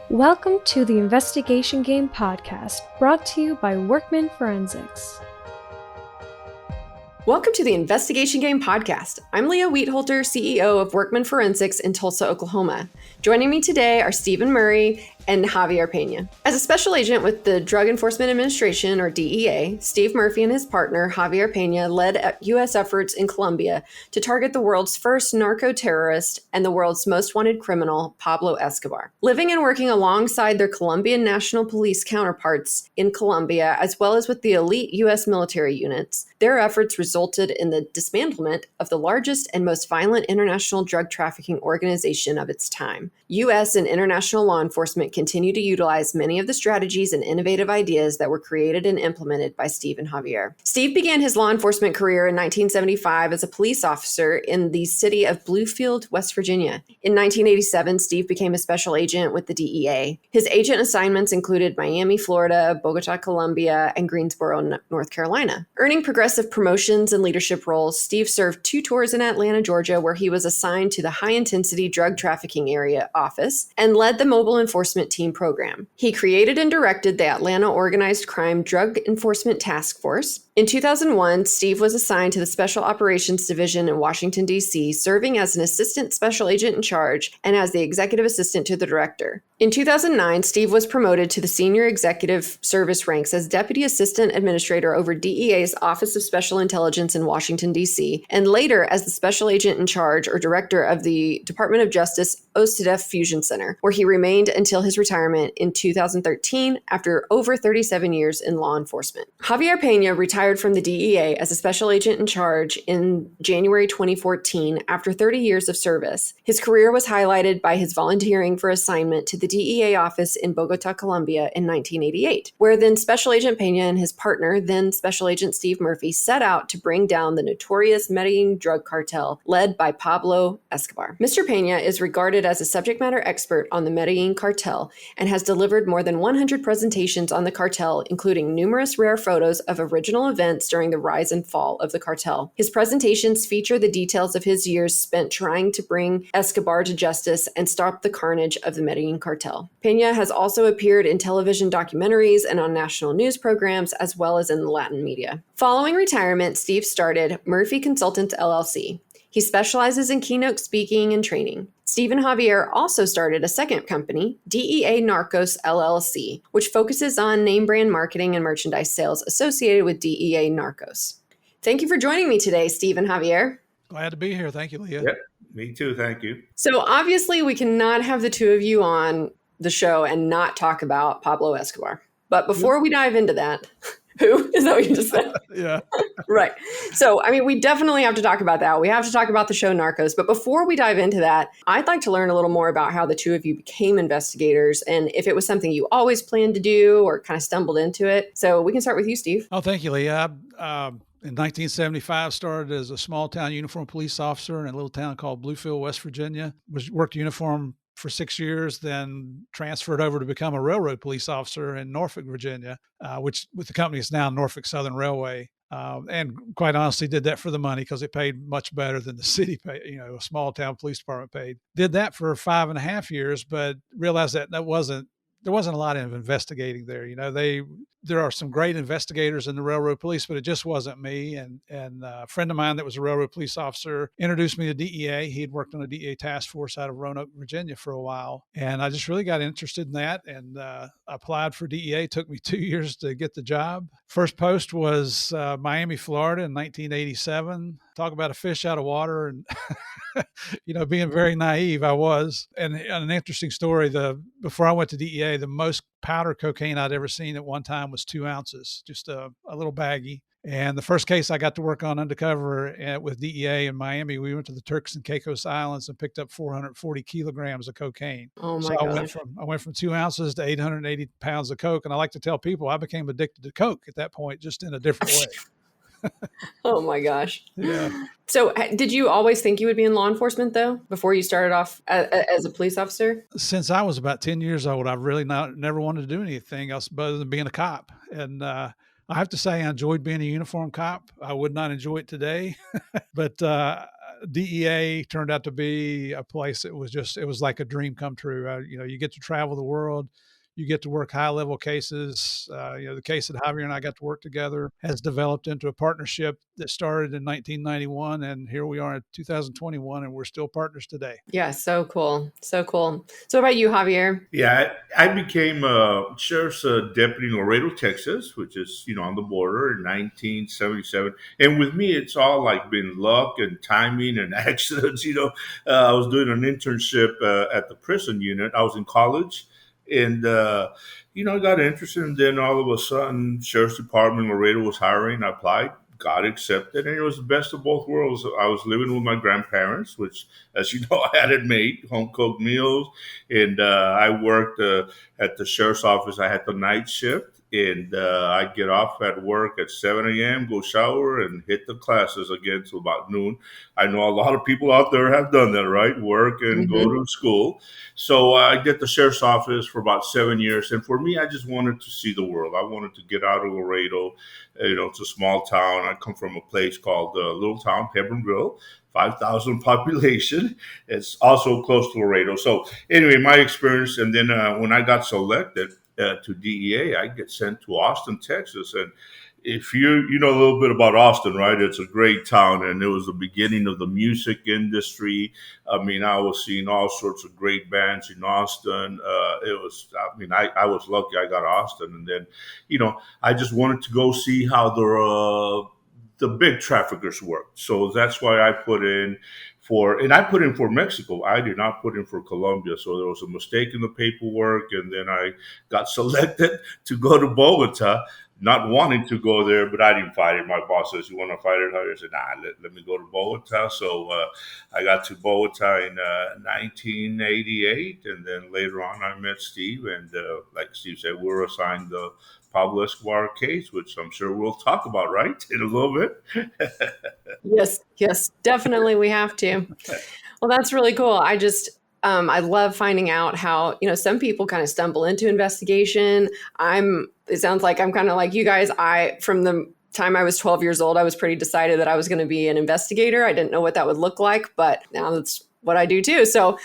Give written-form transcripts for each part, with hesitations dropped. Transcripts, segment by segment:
Welcome to the Investigation Game podcast, brought to you by Workman Forensics. Welcome to the Investigation Game podcast. I'm Leah Wheatholter, CEO of Workman Forensics in Tulsa, Oklahoma. Joining me today are Stephen Murray and Javier Pena. As a special agent with the Drug Enforcement Administration, or DEA, Steve Murphy and his partner, Javier Pena, led U.S. efforts in Colombia to target the world's first narco-terrorist and the world's most wanted criminal, Pablo Escobar. Living and working alongside their Colombian National Police counterparts in Colombia, as well as with the elite U.S. military units, their efforts resulted in the dismantlement of the largest and most violent international drug trafficking organization of its time. U.S. and international law enforcement continue to utilize many of the strategies and innovative ideas that were created and implemented by Steve and Javier. Steve began his law enforcement career in 1975 as a police officer in the city of Bluefield, West Virginia. In 1987, Steve became a special agent with the DEA. His agent assignments included Miami, Florida, Bogota, Colombia, and Greensboro, North Carolina. Earning progressive promotions and leadership roles, Steve served 2 tours in Atlanta, Georgia, where he was assigned to the high-intensity drug trafficking area office and led the mobile enforcement team program. He created and directed the Atlanta Organized Crime Drug Enforcement Task Force. In 2001, Steve was assigned to the Special Operations Division in Washington, D.C., serving as an assistant special agent in charge and as the executive assistant to the director. In 2009, Steve was promoted to the senior executive service ranks as deputy assistant administrator over DEA's Office of Special Intelligence in Washington, D.C., and later as the special agent in charge or director of the Department of Justice OCDEF Fusion Center, where he remained until his retirement in 2013 after over 37 years in law enforcement. Javier Pena retired from the DEA as a special agent in charge in January 2014 after 30 years of service. His career was highlighted by his volunteering for assignment to the DEA office in Bogota, Colombia in 1988, where then Special Agent Pena and his partner, then Special Agent Steve Murphy, set out to bring down the notorious Medellin drug cartel led by Pablo Escobar. Mr. Pena is regarded as a subject matter expert on the Medellin Cartel and has delivered more than 100 presentations on the cartel, including numerous rare photos of original events during the rise and fall of the cartel. His presentations feature the details of his years spent trying to bring Escobar to justice and stop the carnage of the Medellin cartel. Pena has also appeared in television documentaries and on national news programs, as well as in the Latin media. Following retirement, Steve started Murphy Consultants LLC. He specializes in keynote speaking and training. Steve and Javier also started a second company, DEA Narcos LLC, which focuses on name brand marketing and merchandise sales associated with DEA Narcos. Thank you for joining me today, Steve and Javier. Glad to be here. Thank you, Leah. Yep, me too. Thank you. So obviously we cannot have the two of you on the show and not talk about Pablo Escobar. But before we dive into that, who? Is that what you just said? Yeah. Right. So, we definitely have to talk about that. We have to talk about the show Narcos. But before we dive into that, I'd like to learn a little more about how the two of you became investigators and if it was something you always planned to do or kind of stumbled into it. So we can start with you, Steve. Oh, thank you, Leah. In 1975, started as a small town uniformed police officer in a little town called Bluefield, West Virginia. Worked uniform for 6 years, then transferred over to become a railroad police officer in Norfolk, Virginia, which with the company is now Norfolk Southern Railway. And quite honestly, did that for the money because it paid much better than the city paid, a small town police department paid. Did that for 5.5 years, but realized that there wasn't a lot of investigating there. There are some great investigators in the railroad police, but it just wasn't me. And a friend of mine that was a railroad police officer introduced me to DEA. He had worked on a DEA task force out of Roanoke, Virginia for a while. And I just really got interested in that and applied for DEA. It took me 2 years to get the job. First post was Miami, Florida in 1987. Talk about a fish out of water and, being very naive, I was. And an interesting story, before I went to DEA, the most powder cocaine I'd ever seen at one time was 2 ounces, just a little baggie. And the first case I got to work on undercover with DEA in Miami, we went to the Turks and Caicos Islands and picked up 440 kilograms of cocaine. Oh my gosh. I went from 2 ounces to 880 pounds of coke. And I like to tell people I became addicted to coke at that point, just in a different way. Oh my gosh. Yeah. So did you always think you would be in law enforcement though, before you started off as a police officer? Since I was about 10 years old, I've really never wanted to do anything else other than being a cop. And I have to say I enjoyed being a uniformed cop. I would not enjoy it today, but DEA turned out to be a place that it was like a dream come true. You get to travel the world. You get to work high level cases. The case that Javier and I got to work together has developed into a partnership that started in 1991. And here we are in 2021, and we're still partners today. Yeah, so cool. So cool. So what about you, Javier? Yeah, I became sheriff's deputy in Laredo, Texas, which is on the border in 1977. And with me, it's all like been luck and timing and accidents. I was doing an internship at the prison unit. I was in college, and I got interested. And then all of a sudden, sheriff's department in Laredo was hiring. I applied. Got accepted, and it was the best of both worlds. I was living with my grandparents, which, as you know, I had it made, home cooked meals, and I worked at the sheriff's office. I had the night shift, and I get off at work at 7 a.m., go shower, and hit the classes again till about noon. I know a lot of people out there have done that, right? Work and go to school. So I did the sheriff's office for about 7 years, and for me, I just wanted to see the world. I wanted to get out of Laredo. It's a small town. I come from a place called Little Town, Hebronville, 5,000 population. It's also close to Laredo. So anyway, my experience. And then when I got selected to DEA, I get sent to Austin, Texas. And if you know a little bit about Austin, right? It's a great town, and it was the beginning of the music industry. I mean, I was seeing all sorts of great bands in Austin. I was lucky I got Austin, and then, I just wanted to go see how the big traffickers work. So that's why I put in for Mexico. I did not put in for Colombia. So there was a mistake in the paperwork, and then I got selected to go to Bogota. Not wanting to go there, but I didn't fight it. My boss says, "You want to fight it?" I said, "Nah, let me go to Bogota." So I got to Bogota in 1988, and then later on I met Steve, and like Steve said, we were assigned the Pablo Escobar case, which I'm sure we'll talk about, right, in a little bit. Yes, definitely we have to. Well, that's really cool. I love finding out how, some people kind of stumble into investigation. It sounds like I'm kind of like you guys. From the time I was 12 years old, I was pretty decided that I was going to be an investigator. I didn't know what that would look like, but now that's what I do too. So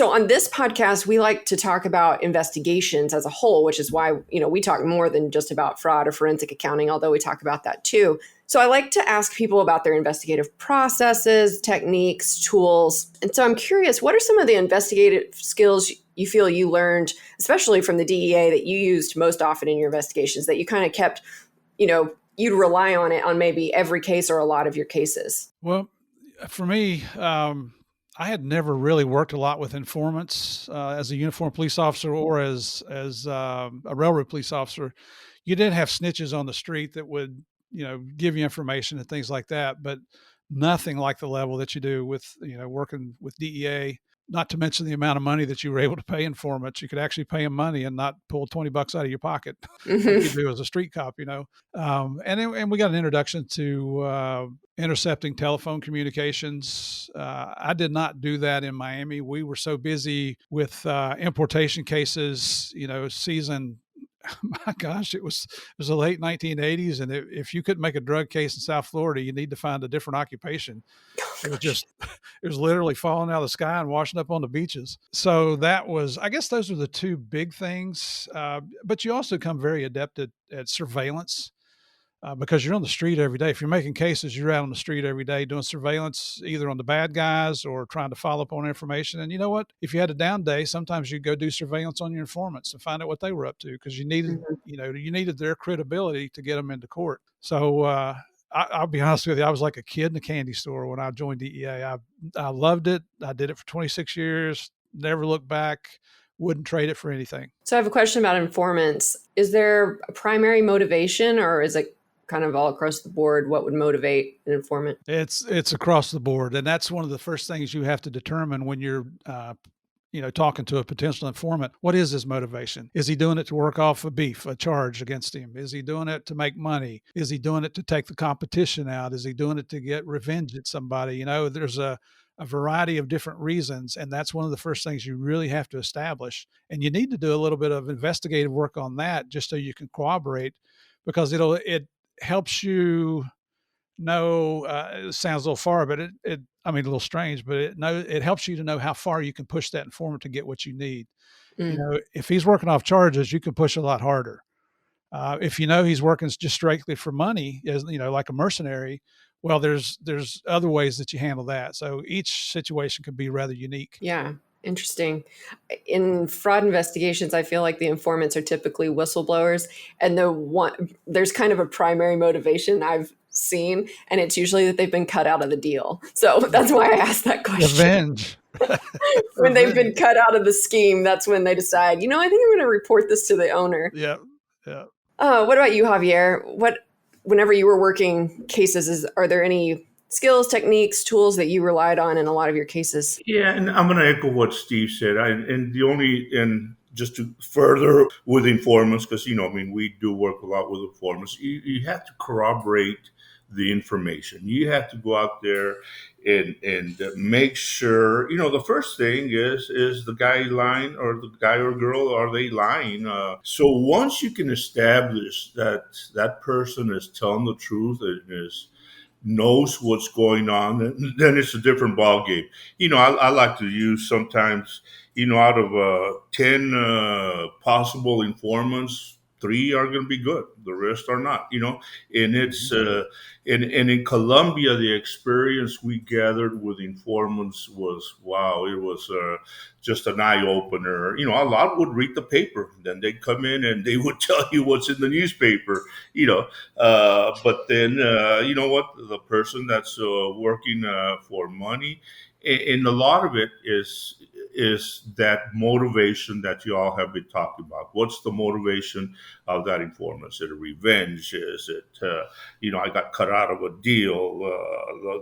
on this podcast, we like to talk about investigations as a whole, which is why, we talk more than just about fraud or forensic accounting, although we talk about that too. So I like to ask people about their investigative processes, techniques, tools. And so I'm curious, what are some of the investigative skills you feel you learned, especially from the DEA, that you used most often in your investigations, that you kind of kept, you'd rely on it on maybe every case or a lot of your cases? Well, for me, I had never really worked a lot with informants as a uniformed police officer or as a railroad police officer. You did have snitches on the street that would, give you information and things like that, but nothing like the level that you do with, working with DEA. Not to mention the amount of money that you were able to pay informants. You could actually pay them money and not pull $20 out of your pocket like you do as a street cop, And we got an introduction to intercepting telephone communications. I did not do that in Miami. We were so busy with importation cases, season. My gosh, it was the late 1980s, and if you couldn't make a drug case in South Florida, you need to find a different occupation. It was literally falling out of the sky and washing up on the beaches. So I guess those are the two big things. But you also become very adept at surveillance because you're on the street every day. If you're making cases, you're out on the street every day doing surveillance, either on the bad guys or trying to follow up on information. And you know what? If you had a down day, sometimes you go do surveillance on your informants and find out what they were up to because you needed, you needed their credibility to get them into court. So I'll be honest with you, I was like a kid in a candy store when I joined DEA. I loved it. I did it for 26 years, never looked back. Wouldn't trade it for anything. So I have a question about informants. Is there a primary motivation, or is it kind of all across the board? What would motivate an informant? It's across the board. And that's one of the first things you have to determine when you're, talking to a potential informant. What is his motivation? Is he doing it to work off a charge against him? Is he doing it to make money? Is he doing it to take the competition out? Is he doing it to get revenge at somebody? There's a variety of different reasons. And that's one of the first things you really have to establish. And you need to do a little bit of investigative work on that just so you can corroborate, because it helps you know, it sounds a little far, but I mean, a little strange, but it helps you to know how far you can push that informant to get what you need. You Mm. know, if he's working off charges, you can push a lot harder. If you know he's working just strictly for money, as you know, like a mercenary, well, there's other ways that you handle that. So each situation can be rather unique. Yeah, interesting. In fraud investigations, I feel like the informants are typically whistleblowers, and there's kind of a primary motivation I've seen, and it's usually that they've been cut out of the deal. So that's why I asked that question. Revenge. When they've been Revenge. cut out of the scheme, that's when they decide, I think I'm going to report this to the owner. Yeah. Yeah. What about you, Javier? Whenever you were working cases, are there any skills, techniques, tools that you relied on in a lot of your cases? Yeah, and I'm going to echo what Steve said. And just to further with informants, because I mean, we do work a lot with informants. You have to corroborate the information. You have to go out there and make sure. The first thing is the guy lying, or the guy or girl, are they lying? So once you can establish that that person is telling the truth and is knows what's going on, then it's a different ball game. I like to use sometimes, out of 10 possible informants, 3 are going to be good. The rest are not. And it's and in Colombia, the experience we gathered with informants was wow. It was just an eye opener. A lot would read the paper, then they'd come in and they would tell you what's in the newspaper. But then, you know what? The person that's working for money, and a lot of it is that motivation that you all have been talking about. What's the motivation of that informant? Is it a revenge? Is it, I got cut out of a deal,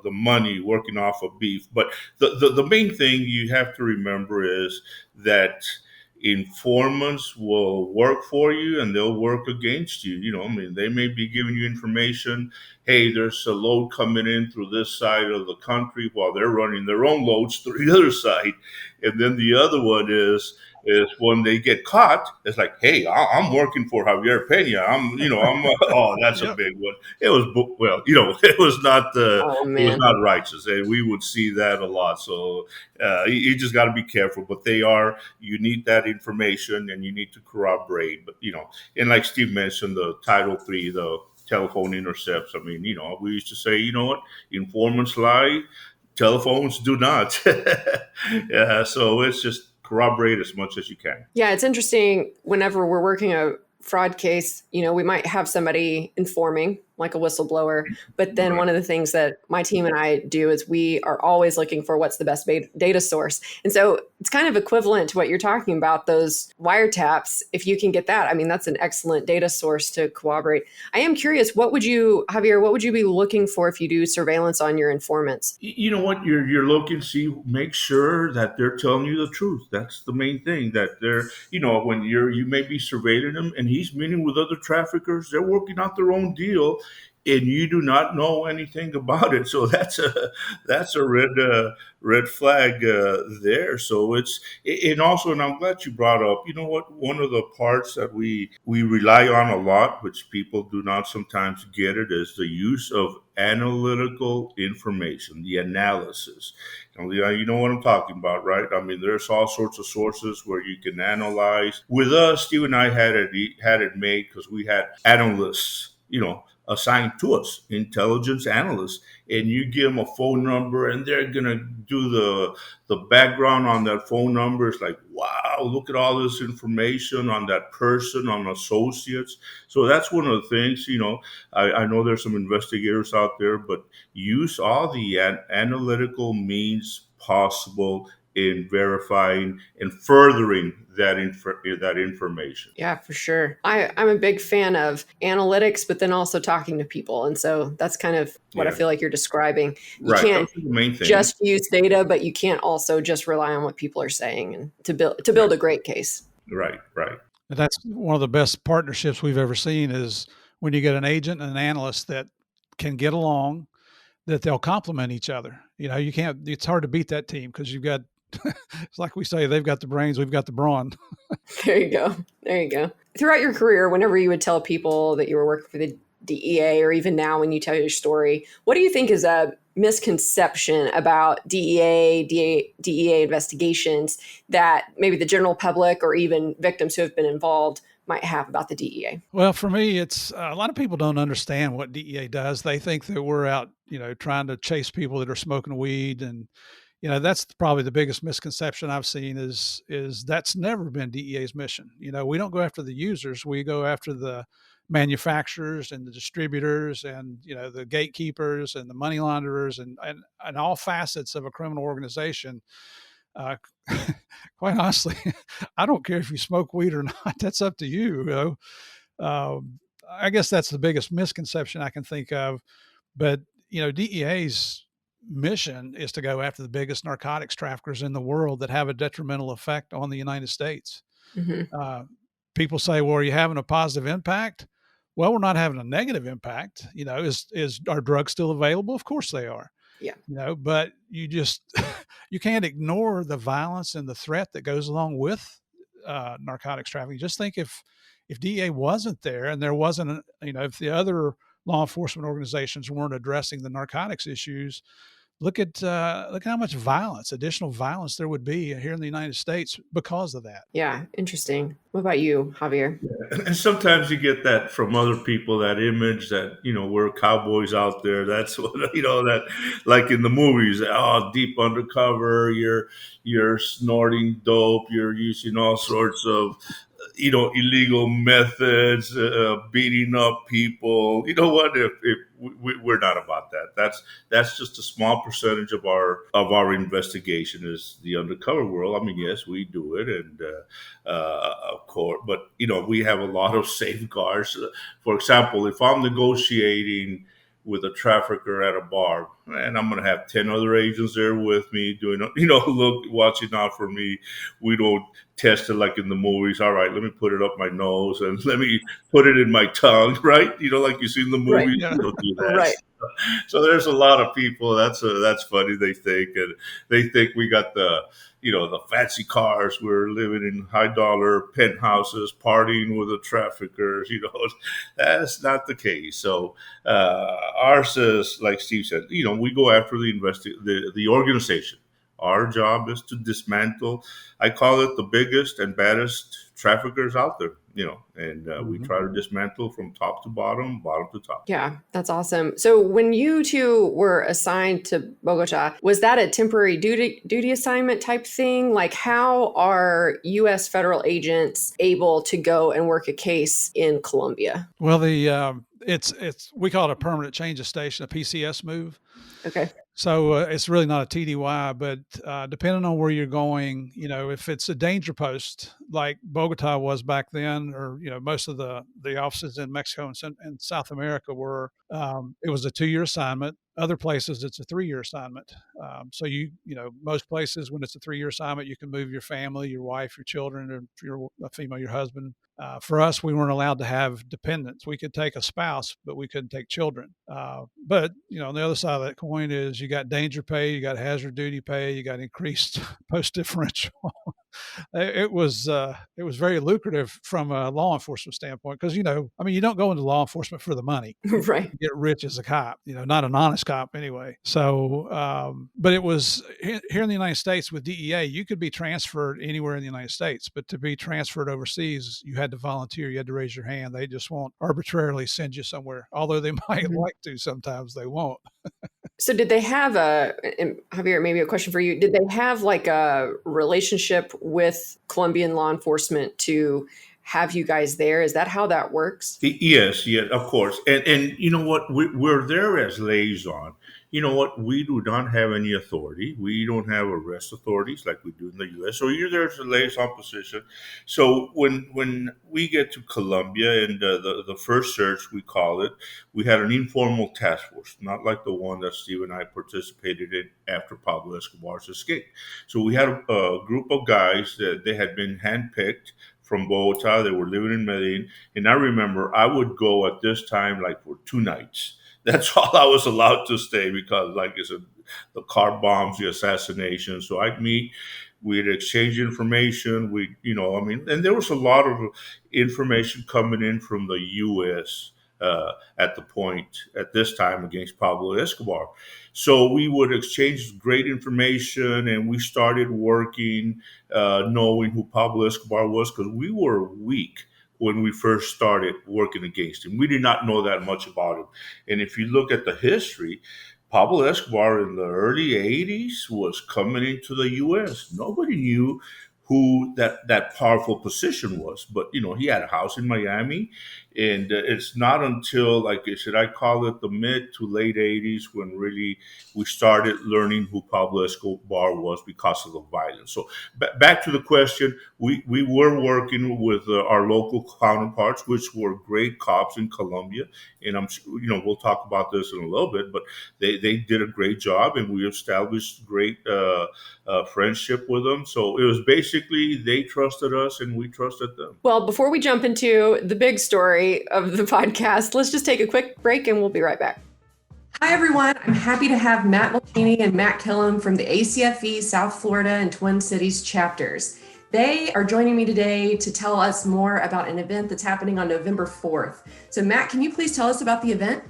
the money, working off of beef? But the main thing you have to remember is that informants will work for you and they'll work against you. I mean, they may be giving you information. Hey, there's a load coming in through this side of the country, while they're running their own loads through the other side. And then the other one is when they get caught, it's like, hey, I'm working for Javier Pena. Oh, that's a Yep. big one. It was, well, it was not, Oh, it was man. not righteous. And we would see that a lot. So you just got to be careful. But you need that information and you need to corroborate. But, and like Steve mentioned, the Title III, the telephone intercepts. I mean, we used to say, you know what, informants lie, telephones do not. Yeah, so it's just corroborate as much as you can. Yeah, it's interesting. Whenever we're working a fraud case, we might have somebody informing, like a whistleblower. But then one of the things that my team and I do is we are always looking for what's the best data source. And so it's kind of equivalent to what you're talking about, those wiretaps. If you can get that, I mean, that's an excellent data source to corroborate. I am curious, Javier, what would you be looking for if you do surveillance on your informants? You know what? You're looking, see, make sure that they're telling you the truth. That's the main thing. That they're, when you may be surveilling them and he's meeting with other traffickers, they're working out their own deal, and you do not know anything about it. So that's a red flag there. So and I'm glad you brought up, one of the parts that we rely on a lot, which people do not sometimes get it, is the use of analytical information, the analysis. You know what I'm talking about, right? I mean, there's all sorts of sources where you can analyze. With us, Steve and I had it made because we had analysts, assigned to us, intelligence analysts, and you give them a phone number and they're going to do the background on that phone number. It's like, wow, look at all this information on that person, on associates. So that's one of the things, I know there's some investigators out there, but use all the analytical means possible in verifying and furthering that information. Yeah, for sure. I'm a big fan of analytics, but then also talking to people. And so that's kind of what I feel like you're describing. You Right. can't That's the main thing. just use data, but you can't also just rely on what people are saying and to build a great case. Right. And that's one of the best partnerships we've ever seen, is when you get an agent and an analyst that can get along, that they'll complement each other. It's hard to beat that team because you've got, it's like we say, they've got the brains, we've got the brawn. There you go. Throughout your career, whenever you would tell people that you were working for the DEA, or even now when you tell your story, what do you think is a misconception about DEA investigations that maybe the general public or even victims who have been involved might have about the DEA? Well, for me, it's a lot of people don't understand what DEA does. They think that we're out, trying to chase people that are smoking weed, and that's probably the biggest misconception I've seen is that's never been DEA's mission. We don't go after the users; we go after the manufacturers and the distributors and the gatekeepers and the money launderers and all facets of a criminal organization. Uh, Quite honestly, I don't care if you smoke weed or not. That's up to you. I guess that's the biggest misconception I can think of. But DEA's mission is to go after the biggest narcotics traffickers in the world that have a detrimental effect on the United States. Mm-hmm. People say, well, are you having a positive impact? Well, we're not having a negative impact. Is our drugs still available? Of course they are. Yeah. But you just, you can't ignore the violence and the threat that goes along with narcotics trafficking. Just think if DEA wasn't there and there wasn't, if the other law enforcement organizations weren't addressing the narcotics issues, look at how much additional violence there would be here in the United States because of that. Yeah, interesting. What about you, Javier? And sometimes you get that from other people, that image that, we're cowboys out there. That's what, that like in the movies, deep undercover, you're snorting dope, you're using all sorts of, illegal methods, beating up people. You know what? If we're not about that. That's just a small percentage of our investigation is the undercover world. I mean, yes, we do it, and of course, but we have a lot of safeguards. For example, if I'm negotiating with a trafficker at a bar, and I'm going to have 10 other agents there with me doing, watching out for me. We don't test it like in the movies. All right, let me put it up my nose and let me put it in my tongue, right? Like you see in the movies. Right. Yeah. We don't do that. Right. So there's a lot of people. That's funny. They think we got the fancy cars. We're living in high dollar penthouses, partying with the traffickers. That's not the case. So ours is, like Steve said, we go after the organization. Our job is to dismantle. I call it the biggest and baddest traffickers out there, and we try to dismantle from top to bottom to top. Yeah, that's awesome. So when you two were assigned to Bogota, was that a temporary duty assignment type thing? Like, how are U.S. federal agents able to go and work a case in Colombia? Well, it's we call it a permanent change of station, a PCS move. Okay. So it's really not a TDY, but depending on where you're going, if it's a danger post like Bogota was back then, or most of the offices in Mexico and South America were, it was a 2-year assignment. Other places it's a 3-year assignment. So most places when it's a 3-year assignment, you can move your family, your wife, your children, or if you're a female, your husband. For us, we weren't allowed to have dependents. We could take a spouse, but we couldn't take children. But on the other side of that coin is you got danger pay, you got hazard duty pay, you got increased post differential. It was very lucrative from a law enforcement standpoint because you don't go into law enforcement for the money. Right. You get rich as a cop, not an honest cop anyway. So, but it was here in the United States with DEA, you could be transferred anywhere in the United States, but to be transferred overseas, you had to volunteer, you had to raise your hand. They just won't arbitrarily send you somewhere, although they might like to. Sometimes they won't. So did they have and Javier, maybe a question for you. Did they have like a relationship with Colombian law enforcement to have you guys there? Is that how that works? Yes, of course. And you know what? We're there as liaison. You know what? We do not have any authority. We don't have arrest authorities like we do in the U.S. So you're there as a liaison position. So when we get to Colombia and the first search, we call it, we had an informal task force, not like the one that Steve and I participated in after Pablo Escobar's escape. So we had a group of guys that they had been handpicked from Bogota. They were living in Medellin. And I remember I would go at this time like for 2 nights. That's all I was allowed to stay because, like I said, the car bombs, the assassination. So I'd meet, we'd exchange information. And there was a lot of information coming in from the U.S. at this time against Pablo Escobar. So we would exchange great information, and we started working, knowing who Pablo Escobar was, because we were weak when we first started working against him. We did not know that much about him. And if you look at the history, Pablo Escobar in the early 80s was coming into the U.S. Nobody knew who that powerful position was. But, he had a house in Miami. And it's not until, like I said, I call it the mid to late 80s when really we started learning who Pablo Escobar was because of the violence. So back to the question, we were working with our local counterparts, which were great cops in Colombia. And we'll talk about this in a little bit, but they did a great job, and we established great friendship with them. So it was basically they trusted us and we trusted them. Well, before we jump into the big story of the podcast, let's just take a quick break and we'll be right back. Hi, everyone. I'm happy to have Matt Mulkey and Matt Killam from the ACFE South Florida and Twin Cities chapters. They are joining me today to tell us more about an event that's happening on November 4th. So Matt, can you please tell us about the event?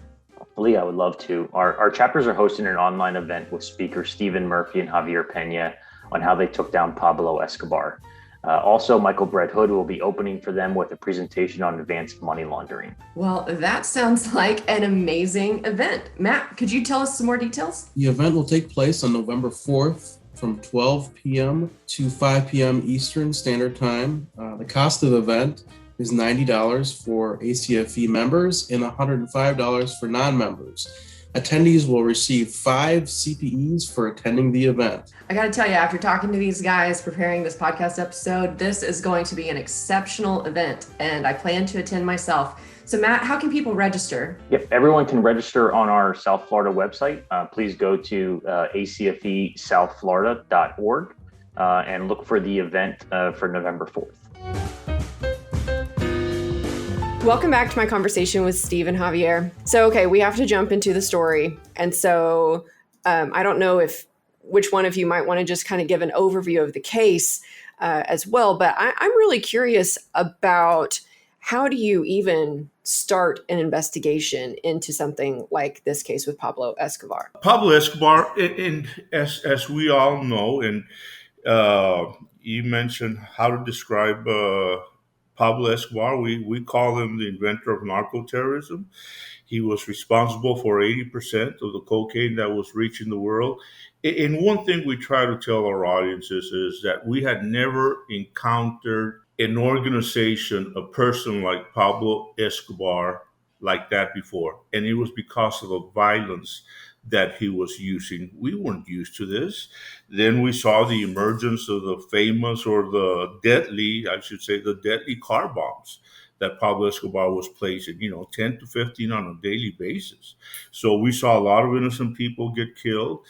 Leah, I would love to. Our chapters are hosting an online event with speakers Stephen Murphy and Javier Pena on how they took down Pablo Escobar. Also, Michael Brett Hood will be opening for them with a presentation on advanced money laundering. Well, that sounds like an amazing event. Matt, could you tell us some more details? The event will take place on November 4th from 12 p.m. to 5 p.m. Eastern Standard Time. The cost of the event is $90 for ACFE members and $105 for non-members. Attendees will receive 5 CPEs for attending the event. I got to tell you, after talking to these guys preparing this podcast episode, this is going to be an exceptional event, and I plan to attend myself. So Matt, how can people register? Yep, everyone can register on our South Florida website. Please go to acfesouthflorida.org and look for the event for November 4th. Welcome back to my conversation with Steve and Javier. So, okay, we have to jump into the story. And so I don't know which one of you might want to just kind of give an overview of the case as well. But I'm really curious about how do you even start an investigation into something like this case with Pablo Escobar? Pablo Escobar, and as we all know, and you mentioned how to describe Pablo Escobar. We call him the inventor of narco-terrorism. He was responsible for 80% of the cocaine that was reaching the world. And one thing we try to tell our audiences is that we had never encountered an organization, a person like Pablo Escobar like that before. And it was because of the violence that he was using. We weren't used to this. Then we saw the emergence of the famous, or the deadly, I should say, the deadly car bombs that Pablo Escobar was placing, 10 to 15 on a daily basis. So we saw a lot of innocent people get killed.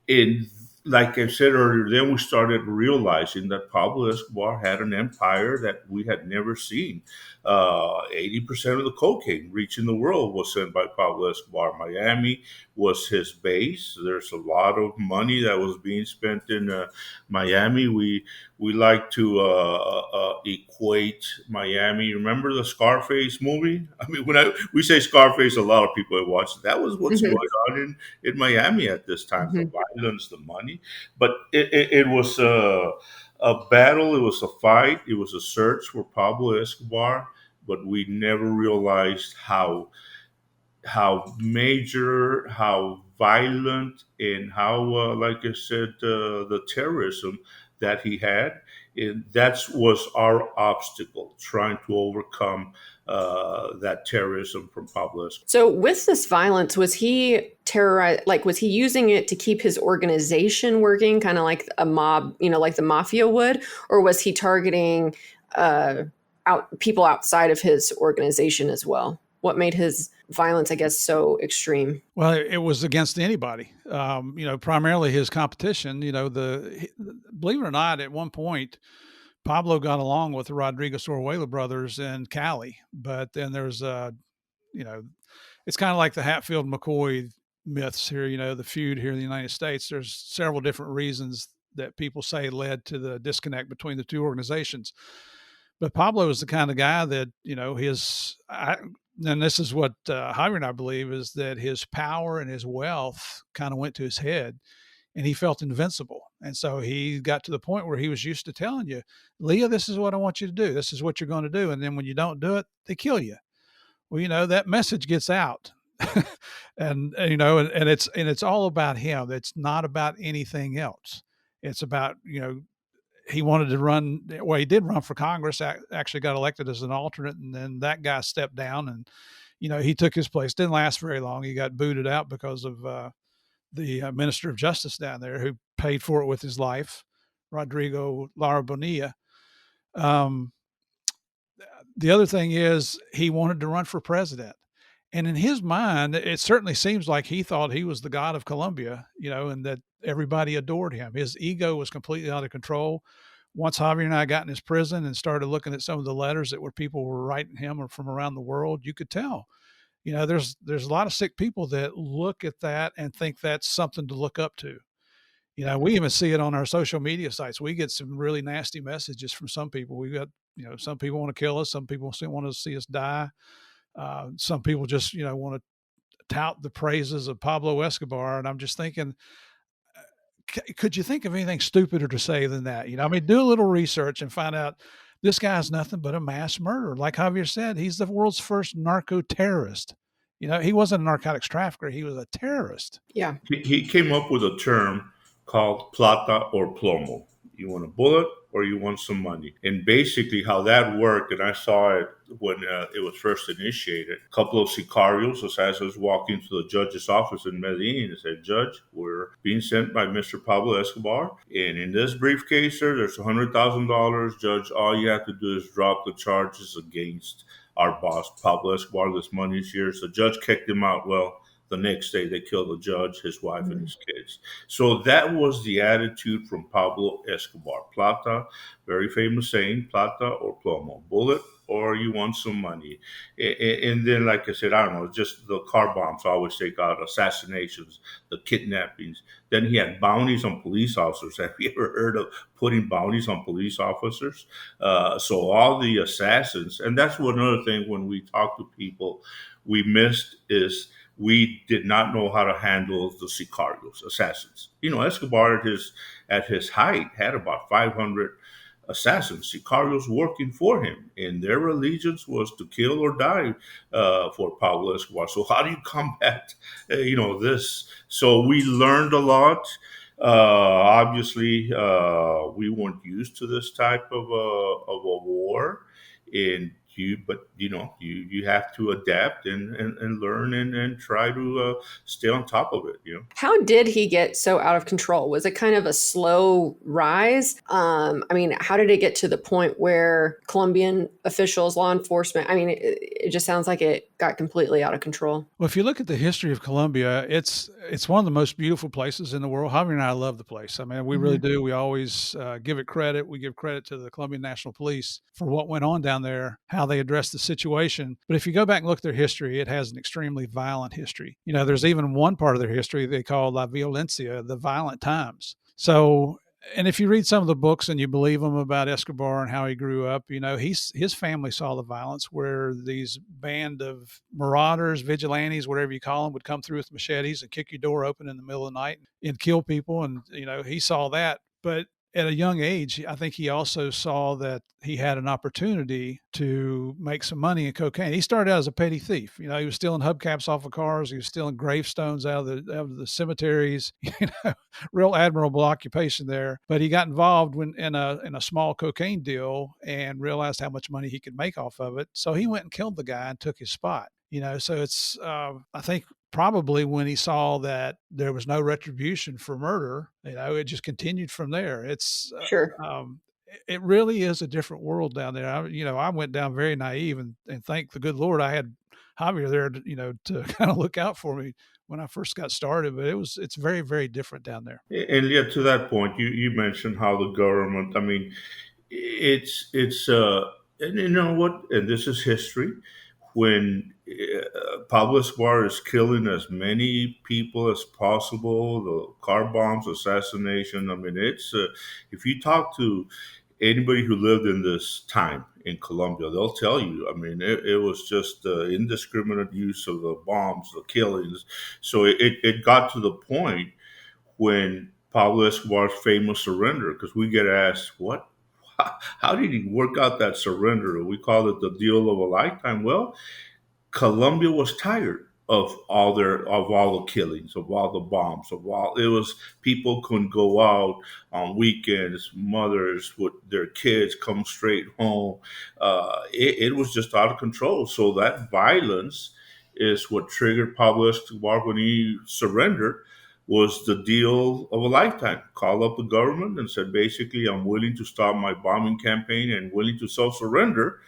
And like I said earlier, then we started realizing that Pablo Escobar had an empire that we had never seen. 80% of the cocaine reaching the world was sent by Pablo Escobar. Miami was his base. There's a lot of money that was being spent in Miami. We like to equate Miami. Remember the Scarface movie? I mean, we say Scarface, a lot of people have watched it. That was what's going on in Miami at this time. The violence, the money. But it was a battle. It was a fight. It was a search for Pablo Escobar. But we never realized how major, how violent, and how, like I said, the terrorism that he had. And that was our obstacle, trying to overcome that terrorism from Pablo Escobar. So with this violence, was he was he using it to keep his organization working, kind of like a mob, like the mafia would? Or was he targeting people outside of his organization as well? What made his violence, I guess, so extreme? Well, it was against anybody. Primarily his competition. Believe it or not, at one point, Pablo got along with the Rodriguez Oruela brothers in Cali, but then there's it's kind of like the Hatfield McCoy myths here. The feud here in the United States. There's several different reasons that people say led to the disconnect between the two organizations. But Pablo was the kind of guy that, and this is what Javier and I believe, is that his power and his wealth kind of went to his head, and he felt invincible. And so he got to the point where he was used to telling you, Leah, this is what I want you to do. This is what you're going to do. And then when you don't do it, they kill you. Well, that message gets out. and it's all about him. It's not about anything else. It's about, he wanted to run. Well, he did run for Congress, actually got elected as an alternate. And then that guy stepped down and, he took his place. Didn't last very long. He got booted out because of the Minister of Justice down there, who paid for it with his life, Rodrigo Lara Bonilla. The other thing is he wanted to run for president. And in his mind, it certainly seems like he thought he was the god of Colombia, and that everybody adored him. His ego was completely out of control. Once Javier and I got in his prison and started looking at some of the letters that people were writing him or from around the world, you could tell, there's a lot of sick people that look at that and think that's something to look up to. We even see it on our social media sites. We get some really nasty messages from some people. We got, some people want to kill us. Some people want to see us die. Some people just, want to tout the praises of Pablo Escobar. And I'm just thinking, could you think of anything stupider to say than that? Do a little research and find out this guy's nothing but a mass murderer. Like Javier said, he's the world's first narco-terrorist. He wasn't a narcotics trafficker. He was a terrorist. Yeah. He came up with a term called plata or plomo. You want a bullet or you want some money. And basically how that worked, and I saw it when it was first initiated, a couple of sicarios, assassins, walked into the judge's office in Medellin and said, Judge, we're being sent by Mr. Pablo Escobar. And in this briefcase, sir, there's $100,000. Judge, all you have to do is drop the charges against our boss, Pablo Escobar. This money's here. So the judge kicked him out. Well, the next day, they killed the judge, his wife, and his kids. So that was the attitude from Pablo Escobar. Plata, very famous saying, plata or plomo, bullet or you want some money. And then, like I said, I don't know, just the car bombs always take out, assassinations, the kidnappings. Then he had bounties on police officers. Have you ever heard of putting bounties on police officers? So all the assassins, and that's one other thing when we talk to people, we missed is we did not know how to handle the sicarios, assassins. Escobar at his height had about 500 assassins, sicarios working for him, and their allegiance was to kill or die for Pablo Escobar. So how do you combat, this? So we learned a lot. Obviously, we weren't used to this type of a war, and you have to adapt and learn and try to stay on top of it. How did he get so out of control? Was it kind of a slow rise? How did it get to the point where Colombian officials, law enforcement, it just sounds like it got completely out of control. Well, if you look at the history of Colombia, it's one of the most beautiful places in the world. Javier and I love the place. We really do. We always give it credit. We give credit to the Colombian National Police for what went on down there, how they addressed the situation. But if you go back and look at their history, it has an extremely violent history. There's even one part of their history they call La Violencia, the violent times. So, and if you read some of the books and you believe them about Escobar and how he grew up, his family saw the violence where these band of marauders, vigilantes, whatever you call them, would come through with machetes and kick your door open in the middle of the night and kill people. And, he saw that. But at a young age, I think he also saw that he had an opportunity to make some money in cocaine. He started out as a petty thief. He was stealing hubcaps off of cars. He was stealing gravestones out of the cemeteries. Real admirable occupation there. But he got involved in a small cocaine deal and realized how much money he could make off of it. So he went and killed the guy and took his spot. So it's I think probably when he saw that there was no retribution for murder, it just continued from there. It's sure. It really is a different world down there. I went down very naive and thank the good Lord I had Javier there to kind of look out for me when I first got started. But it's very, very different down there. And yet to that point, you mentioned how the government, it's and you know what, and this is history. When Pablo Escobar is killing as many people as possible, the car bombs, assassination. It's if you talk to anybody who lived in this time in Colombia, they'll tell you. I mean, it was just indiscriminate use of the bombs, the killings. So it got to the point when Pablo Escobar's famous surrender, because we get asked, what? How did he work out that surrender? We call it the deal of a lifetime. Well, Colombia was tired of all the killings, of all the bombs, of all it was people couldn't go out on weekends, mothers with their kids come straight home. It was just out of control. So that violence is what triggered Pablo Escobar when he surrendered was the deal of a lifetime. Called up the government and said, basically, I'm willing to stop my bombing campaign and willing to self-surrender.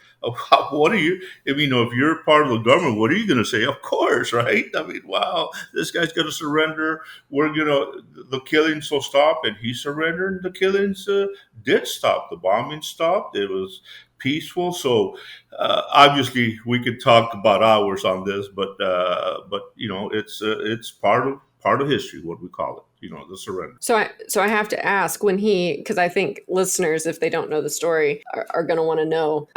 What are you, if you're part of the government, what are you going to say? Of course, right? I mean, wow, this guy's going to surrender. The killings will stop. And he surrendered. The killings did stop. The bombing stopped. It was peaceful. So obviously we could talk about hours on this, but it's part of history, what we call it, the surrender. So I have to ask because I think listeners, if they don't know the story, are going to want to know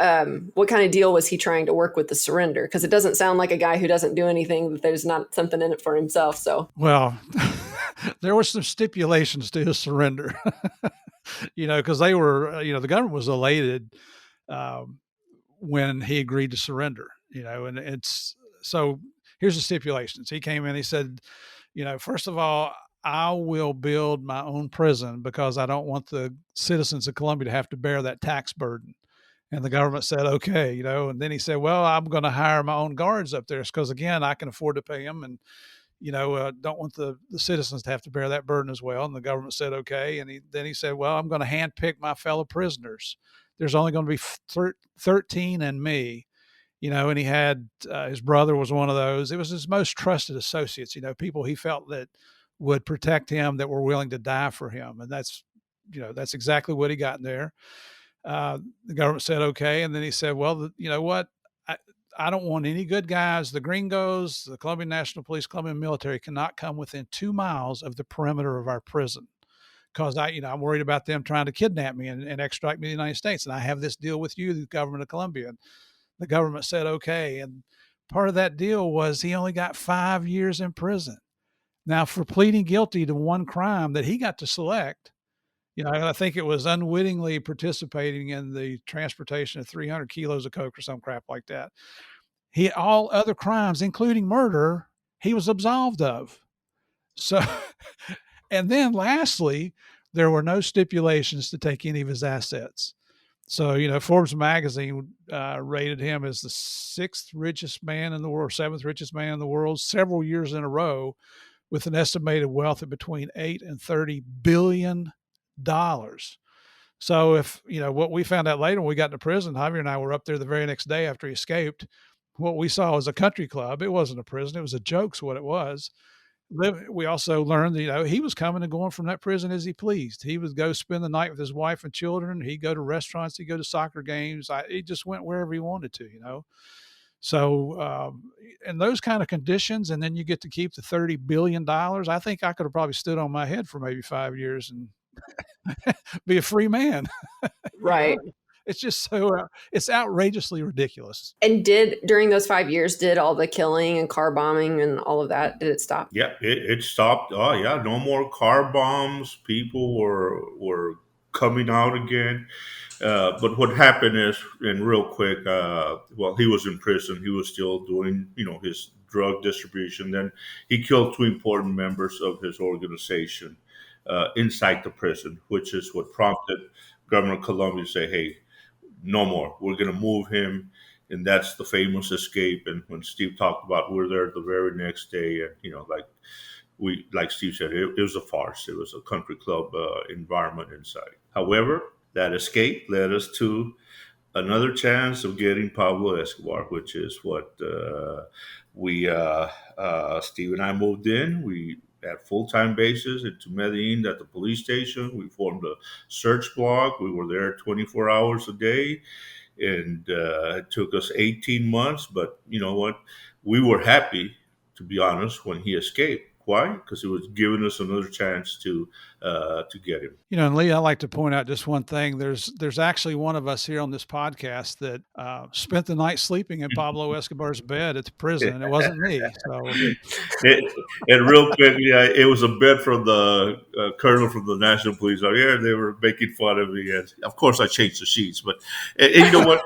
what kind of deal was he trying to work with the surrender? Because it doesn't sound like a guy who doesn't do anything, that there's not something in it for himself. So, well, there were some stipulations to his surrender, because they were, the government was elated when he agreed to surrender, and it's so here's the stipulations. He came in, he said, first of all, I will build my own prison because I don't want the citizens of Colombia to have to bear that tax burden. And the government said, okay, and then he said, well, I'm going to hire my own guards up there because, again, I can afford to pay them and, don't want the citizens to have to bear that burden as well. And the government said, okay. And then he said, well, I'm going to handpick my fellow prisoners. There's only going to be 13 and me. And he had his brother was one of those. It was his most trusted associates, people he felt that would protect him, that were willing to die for him. And that's exactly what he got in there. The government said, okay. And then he said, well, you know what? I don't want any good guys. The gringos, the Colombian National Police, Colombian military cannot come within 2 miles of the perimeter of our prison. Because I'm worried about them trying to kidnap me and extradite me to the United States. And I have this deal with you, the government of Colombia. And the government said, okay. And part of that deal was he only got 5 years in prison. Now, for pleading guilty to one crime that he got to select, I think it was unwittingly participating in the transportation of 300 kilos of coke or some crap like that. All other crimes, including murder, he was absolved of. So, and then lastly, there were no stipulations to take any of his assets. So, Forbes magazine rated him as the 6th richest man in the world, 7th richest man in the world, several years in a row, with an estimated wealth of between $8 and $30 billion. So if, what we found out later when we got into prison, Javier and I were up there the very next day after he escaped, what we saw was a country club. It wasn't a prison. It was a joke's what it was. We also learned that, he was coming and going from that prison as he pleased. He would go spend the night with his wife and children. He'd go to restaurants. He'd go to soccer games. He just went wherever he wanted to, So in those kind of conditions, and then you get to keep the $30 billion, I think I could have probably stood on my head for maybe 5 years and be a free man. Right. It's just it's outrageously ridiculous. And during those 5 years, did all the killing and car bombing and all of that, did it stop? Yeah, it stopped. Oh yeah, no more car bombs. People were coming out again. But what happened is, and real quick, while he was in prison, he was still doing, his drug distribution. Then he killed 2 important members of his organization inside the prison, which is what prompted Governor Colombia to say, hey, no more. We're going to move him. And that's the famous escape. And when Steve talked about, we're there the very next day, and, like Steve said, it was a farce. It was a country club environment inside. However, that escape led us to another chance of getting Pablo Escobar, which is what Steve and I moved in. We at full-time basis into Medellin at the police station. We formed a search block. We were there 24 hours a day, and it took us 18 months. But you know what? We were happy, to be honest, when he escaped. Why? Because it was giving us another chance to get him. And Leah, I like to point out just one thing. There's actually one of us here on this podcast that spent the night sleeping in Pablo Escobar's bed at the prison, and it wasn't me. So, and real quick, yeah, it was a bit from the colonel from the National Police. Yeah, they were making fun of me. And of course, I changed the sheets, but and you know what?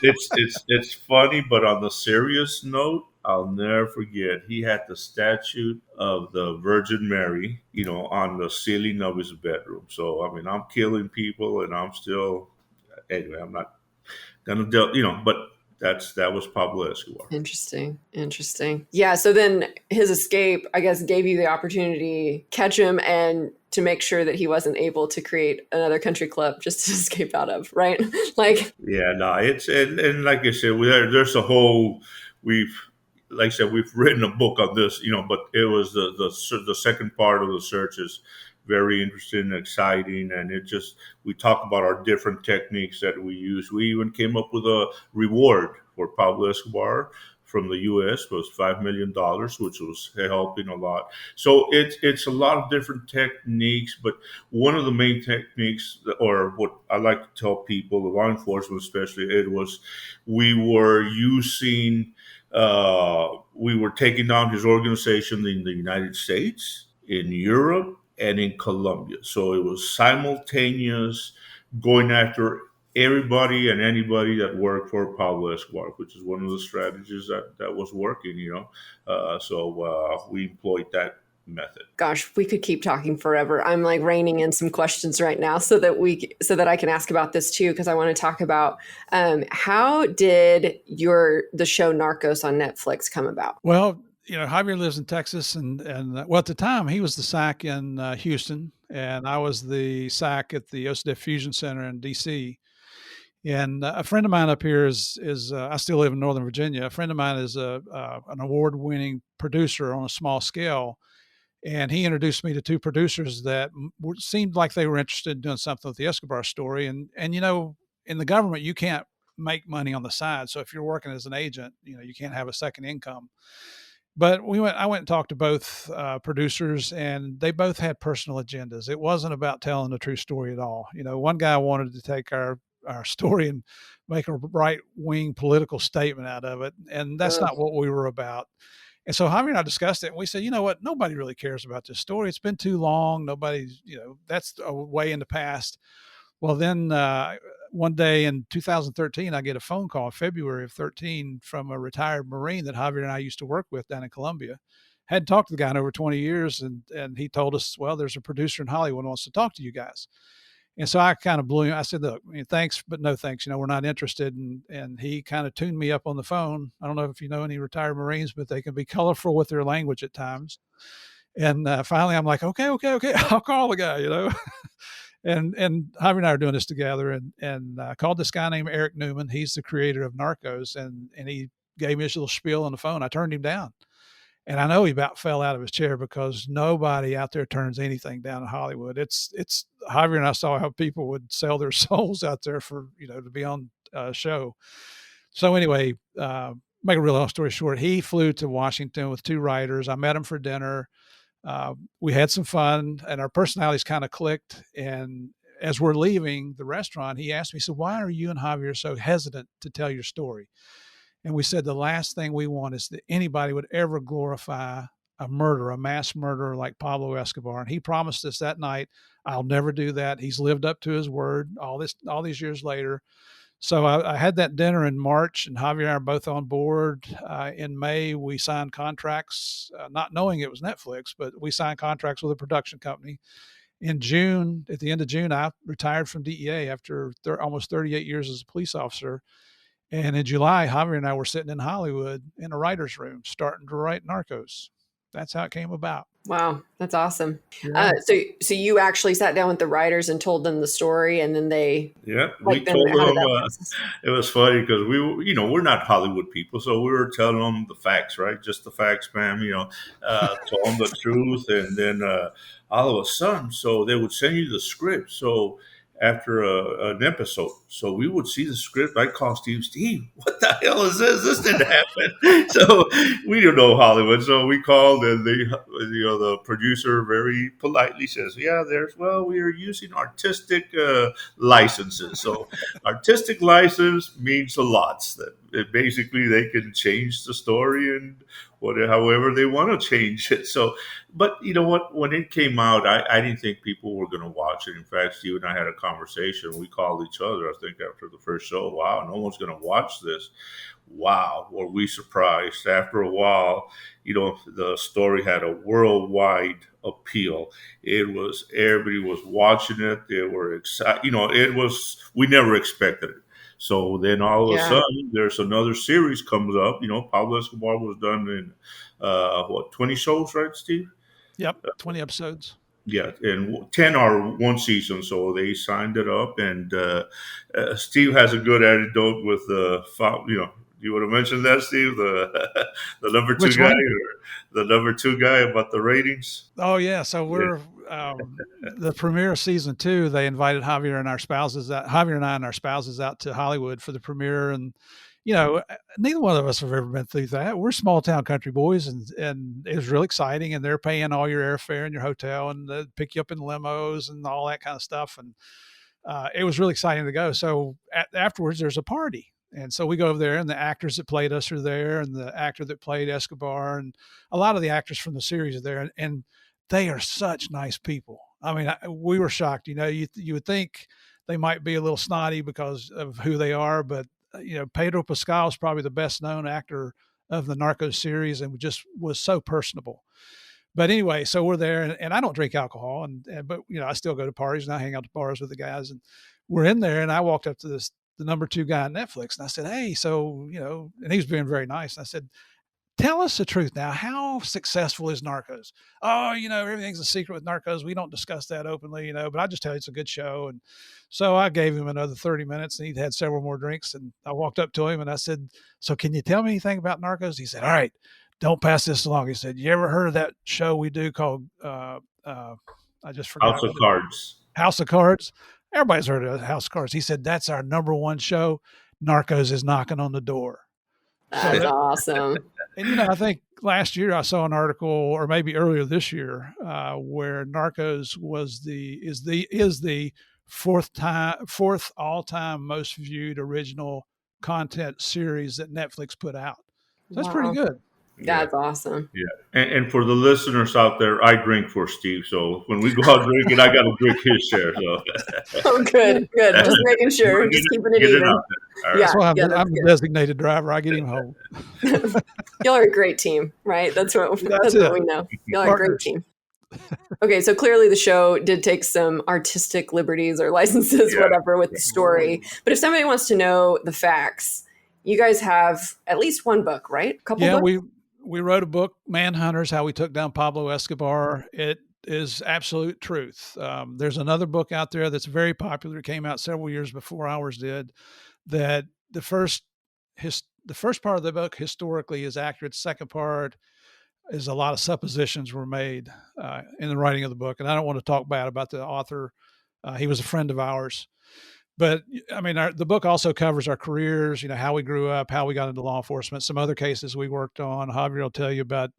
It's funny, but on the serious note, I'll never forget. He had the statue of the Virgin Mary, on the ceiling of his bedroom. So I mean, I'm killing people, and I'm still anyway. I'm not gonna but that was Pablo Escobar. Interesting. Yeah. So then his escape, I guess, gave you the opportunity to catch him and to make sure that he wasn't able to create another country club just to escape out of, right? Yeah, no, it's and like I said, there's a whole we've written a book on this, but it was the second part of the search is very interesting and exciting, and we talk about our different techniques that we use. We even came up with a reward for Pablo Escobar from the U.S. was $5 million, which was helping a lot. So it's a lot of different techniques, but one of the main techniques, or what I like to tell people, the law enforcement especially, it was we were taking down his organization in the United States, in Europe, and in Colombia. So it was simultaneous going after everybody and anybody that worked for Pablo Escobar, which is one of the strategies that was working, So we employed that method. Gosh, we could keep talking forever. I'm reining in some questions right now so that I can ask about this too, because I want to talk about how did the show Narcos on Netflix come about? Well, Javier lives in Texas, and at the time he was the SAC in Houston, and I was the SAC at the OCDEF Fusion Center in DC. And a friend of mine up here is I still live in Northern Virginia. A friend of mine is an award-winning producer on a small scale, and he introduced me to two producers that seemed like they were interested in doing something with the Escobar story. And in the government, you can't make money on the side. So if you're working as an agent, you can't have a second income. But I went and talked to both producers, and they both had personal agendas. It wasn't about telling the true story at all. One guy wanted to take our story and make a right-wing political statement out of it, and that's not what we were about. And so Javier and I discussed it, and we said, you know what? Nobody really cares about this story. It's been too long. Nobody's, that's a way in the past. Well, then one day in 2013, I get a phone call in February of 13 from a retired Marine that Javier and I used to work with down in Colombia. Hadn't talked to the guy in over 20 years, and he told us, well, there's a producer in Hollywood who wants to talk to you guys. And so I kind of blew him. I said, look, thanks, but no thanks. We're not interested. And he kind of tuned me up on the phone. I don't know if you know any retired Marines, but they can be colorful with their language at times. And finally, I'm like, okay, I'll call the guy, And Javier and I are doing this together, and I called this guy named Eric Newman. He's the creator of Narcos, and he gave me his little spiel on the phone. I turned him down. And I know he about fell out of his chair because nobody out there turns anything down in Hollywood. It's Javier and I saw how people would sell their souls out there for, to be on a show. So anyway, make a real long story short, he flew to Washington with two writers. I met him for dinner. We had some fun, and our personalities kind of clicked. And as we're leaving the restaurant, he asked me, he said, why are you and Javier so hesitant to tell your story? And we said, the last thing we want is that anybody would ever glorify a mass murderer like Pablo Escobar. And he promised us that night, I'll never do that. He's lived up to his word all these years later. So I had that dinner in March, and Javier and I are both on board. In May, we signed contracts, not knowing it was Netflix, but we signed contracts with a production company. In June, at the end of June, I retired from DEA after almost 38 years as a police officer. And in July, Javier and I were sitting in Hollywood in a writer's room starting to write Narcos. That's how it came about. Wow, that's awesome. Yeah. So you actually sat down with the writers and told them the story, and then they we told them. It was funny because we're not Hollywood people, so we were telling them the facts, right? Just the facts, ma'am. Told them the truth, and then all of a sudden, so they would send you the script. So after an episode, so we would see the script. I'd call Steve, what the hell is this? This didn't happen. So we don't know Hollywood. So we called, and the producer very politely says, "Yeah, we are using artistic licenses. So artistic license means a lot. That basically they can change the story and however they want to change it." So, but you know what? When it came out, I didn't think people were going to watch it. In fact, Steve and I had a conversation. We called each other, I think, after the first show. Wow, no one's going to watch this. Wow, were we surprised? After a while, the story had a worldwide appeal. Everybody was watching it. They were excited. We never expected it. So then all of a sudden, there's another series comes up. Pablo Escobar was done in 20 shows, right, Steve? Yep, 20 episodes. Yeah, and 10 are one season, so they signed it up. And Steve has a good anecdote with you want to mention that, Steve? The number two guy, or the number two guy about the ratings? Oh yeah, so we're the premiere of season 2. They invited Javier and I and our spouses out to Hollywood for the premiere, and neither one of us have ever been through that. We're small town country boys, and it was really exciting. And they're paying all your airfare and your hotel, and they pick you up in limos and all that kind of stuff. And it was really exciting to go. So afterwards, there's a party. And so we go over there, and the actors that played us are there, and the actor that played Escobar, and a lot of the actors from the series are there, and they are such nice people. I mean, we were shocked. You would think they might be a little snotty because of who they are, but Pedro Pascal is probably the best known actor of the Narcos series, and just was so personable. But anyway, so we're there, and I don't drink alcohol, but I still go to parties, and I hang out at bars with the guys, and we're in there, and I walked up to the number 2 guy on Netflix, and I said, "Hey, so and he was being very nice. And I said, "Tell us the truth now. How successful is Narcos?" "Oh, everything's a secret with Narcos. We don't discuss that openly, but I just tell you it's a good show." And so I gave him another 30 minutes, and he'd had several more drinks. And I walked up to him and I said, "So can you tell me anything about Narcos?" He said, "All right, don't pass this along." He said, "You ever heard of that show we do called, I just forgot. House of Cards. House of Cards?" Everybody's heard of House of Cards. He said, "That's our number 1 show. Narcos is knocking on the door." That's awesome. And I think last year I saw an article, or maybe earlier this year, where Narcos is the fourth all-time most viewed original content series that Netflix put out. So that's pretty good. That's awesome. Yeah. And for the listeners out there, I drink for Steve. So when we go out drinking, I got to drink his share. So. Oh, good. Just making sure. Just keeping it even. Right. That's why I'm the designated driver. I get him home. Y'all are a great team, right? That's what we know. Y'all are a great team. Okay, so clearly the show did take some artistic liberties or licenses, whatever, with the story. But if somebody wants to know the facts, you guys have at least one book, right? A couple books? We wrote a book, Manhunters, How We Took Down Pablo Escobar. It is absolute truth. There's another book out there that's very popular. It came out several years before ours did. That the first part of the book historically is accurate. The second part is a lot of suppositions were made in the writing of the book. And I don't want to talk bad about the author. He was a friend of ours. But I mean, the book also covers our careers, how we grew up, how we got into law enforcement, some other cases we worked on. Javier will tell you about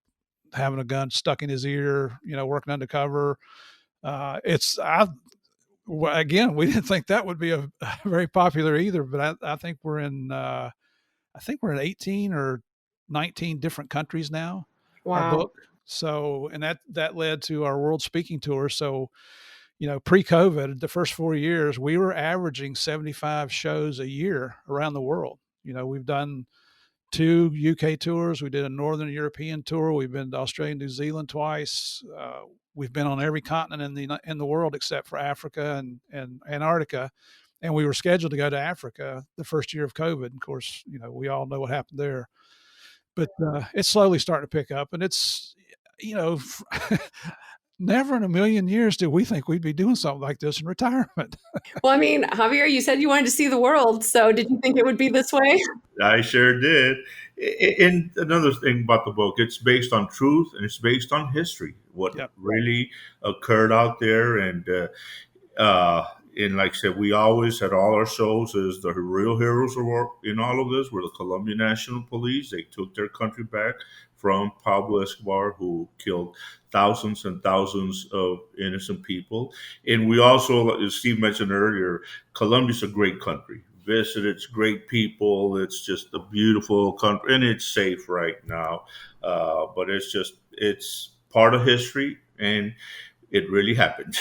having a gun stuck in his ear, working undercover. Again, we didn't think that would be a very popular either, but I think we're in 18 or 19 different countries now. Wow. Our book. So, and that led to our world speaking tour. So, pre-COVID, the first 4 years, we were averaging 75 shows a year around the world. We've done 2 UK tours. We did a Northern European tour. We've been to Australia, New Zealand twice. We've been on every continent in the world except for Africa and Antarctica. And we were scheduled to go to Africa the first year of COVID. Of course, we all know what happened there. But it's slowly starting to pick up. And it's, never in a million years did we think we'd be doing something like this in retirement. Well, I mean, Javier, you said you wanted to see the world. So did you think it would be this way? I sure did. And another thing about the book, it's based on truth and it's based on history, what really occurred out there. And, And like I said, we always at all our shows is the real heroes in all of this were the Colombian National Police. They took their country back from Pablo Escobar, who killed thousands and thousands of innocent people. And we also, as Steve mentioned earlier, Colombia's a great country. Visit, it's great people. It's just a beautiful country, and it's safe right now. But it's part of history, and it really happened.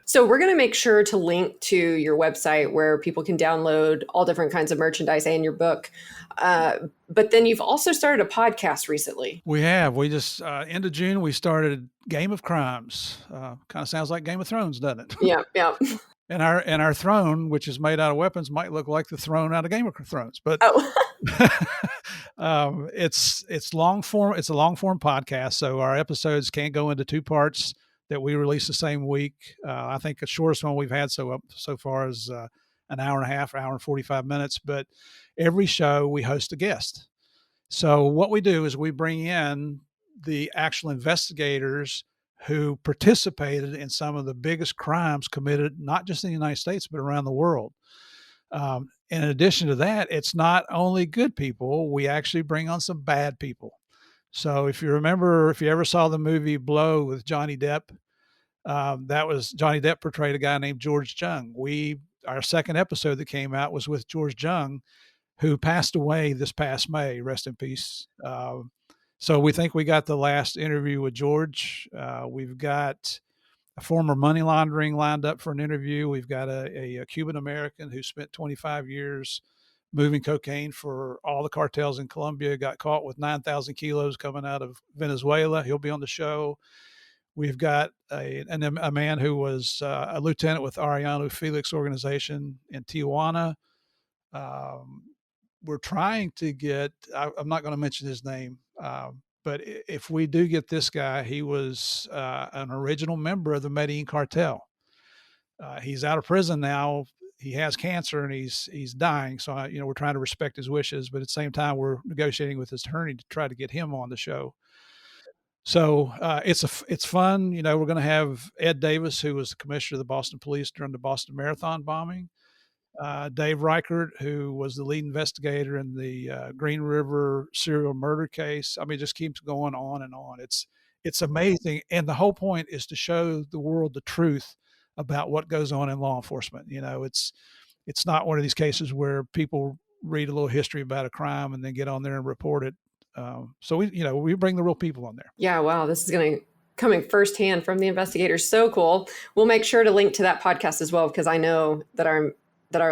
So we're going to make sure to link to your website where people can download all different kinds of merchandise and your book. But then you've also started a podcast recently. We have. We just, end of June, we started Game of Crimes. Kind of sounds like Game of Thrones, doesn't it? Yeah, yeah. And our throne, which is made out of weapons, might look like the throne out of Game of Thrones, but it's long form. It's a long form podcast, so our episodes can't go into two parts that we release the same week. I think the shortest one we've had so far is an hour and a half, hour and 45 minutes. But every show we host a guest. So what we do is we bring in the actual investigators who participated in some of the biggest crimes committed, not just in the United States, but around the world. In addition to that, it's not only good people, we actually bring on some bad people. So if you ever saw the movie Blow with Johnny Depp, that was Johnny Depp portrayed a guy named George Jung. Our second episode that came out was with George Jung, who passed away this past May, rest in peace. So we think we got the last interview with George. We've got a former money laundering lined up for an interview. We've got a Cuban American who spent 25 years moving cocaine for all the cartels in Colombia, got caught with 9,000 kilos coming out of Venezuela. He'll be on the show. We've got a man who was a lieutenant with Arellano Felix organization in Tijuana. We're trying to get, I'm not going to mention his name, but if we do get this guy, he was an original member of the Medellin Cartel. He's out of prison now. He has cancer and he's dying. So, we're trying to respect his wishes, but at the same time, we're negotiating with his attorney to try to get him on the show. So it's fun. We're going to have Ed Davis, who was the commissioner of the Boston Police during the Boston Marathon bombing. Dave Reichert, who was the lead investigator in the Green River serial murder case. I mean, it just keeps going on and on. It's amazing. And the whole point is to show the world the truth about what goes on in law enforcement. It's not one of these cases where people read a little history about a crime and then get on there and report it. So we bring the real people on there. Yeah. Wow. This is coming firsthand from the investigators. So cool. We'll make sure to link to that podcast as well, because I know that our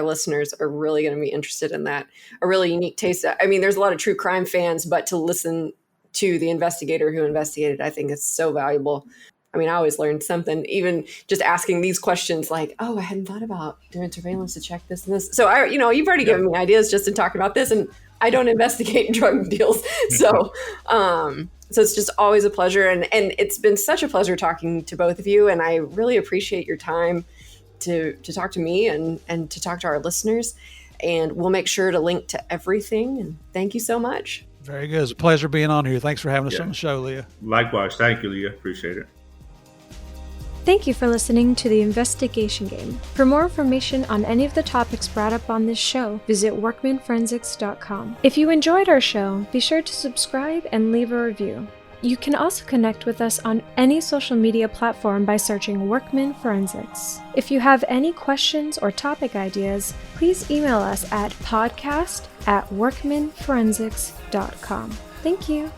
listeners are really going to be interested in that. A really unique taste. I mean, there's a lot of true crime fans, but to listen to the investigator who investigated, I think is so valuable. I mean, I always learned something, even just asking these questions like, oh, I hadn't thought about doing surveillance to check this and this. So you've already given me ideas just in talking about this, and I don't investigate drug deals. So it's just always a pleasure. And it's been such a pleasure talking to both of you. And I really appreciate your time to talk to me and to talk to our listeners. And we'll make sure to link to everything. And thank you so much. Very good. It's a pleasure being on here. Thanks for having us on the show, Leah. Likewise. Thank you, Leah. Appreciate it. Thank you for listening to The Investigation Game. For more information on any of the topics brought up on this show, visit workmanforensics.com. If you enjoyed our show, be sure to subscribe and leave a review. You can also connect with us on any social media platform by searching Workman Forensics. If you have any questions or topic ideas, please email us at podcast@workmanforensics.com. Thank you.